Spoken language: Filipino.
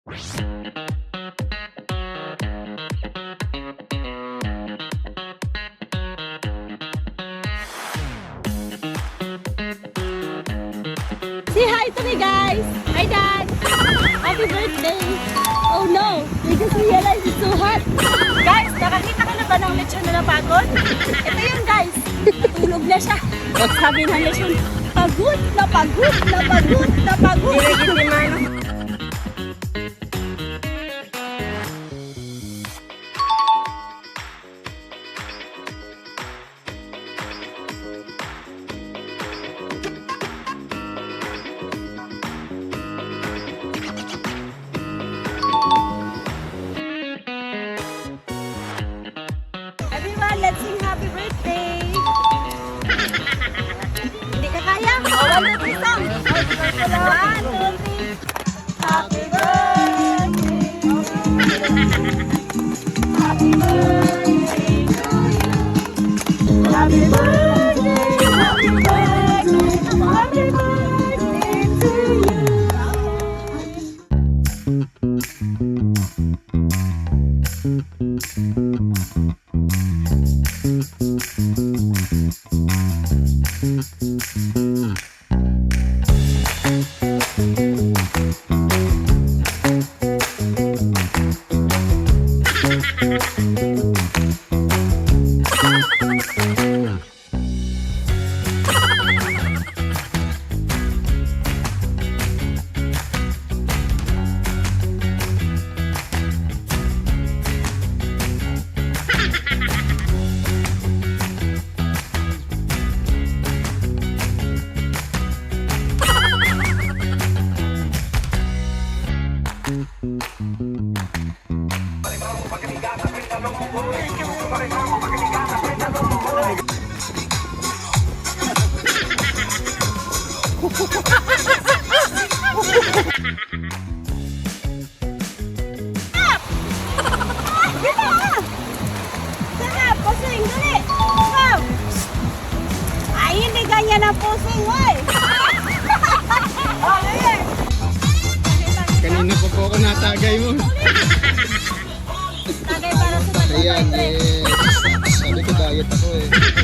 Say hi to me, guys! Hi, Dad! Happy birthday! Oh no! We just realized it's so hot! Guys, nakakita ka na ba ng lechon na napagod? Ito yun, guys! Natulog na siya! Sabi ng lechon, pagod na pagod na pagod na pagod! Everyone, let's sing happy birthday! Hindi ka kaya? Oh, 1, 2, 3 song! 1, 2, 3! Happy birthday! Happy birthday to you! Happy birthday! Happy birthday! Happy birthday to you! Ay, hindi ganyan ang posing, oy! Kanina pa po ako natagay mo. Tagay para sa Ayan, sabi ko diet ako eh.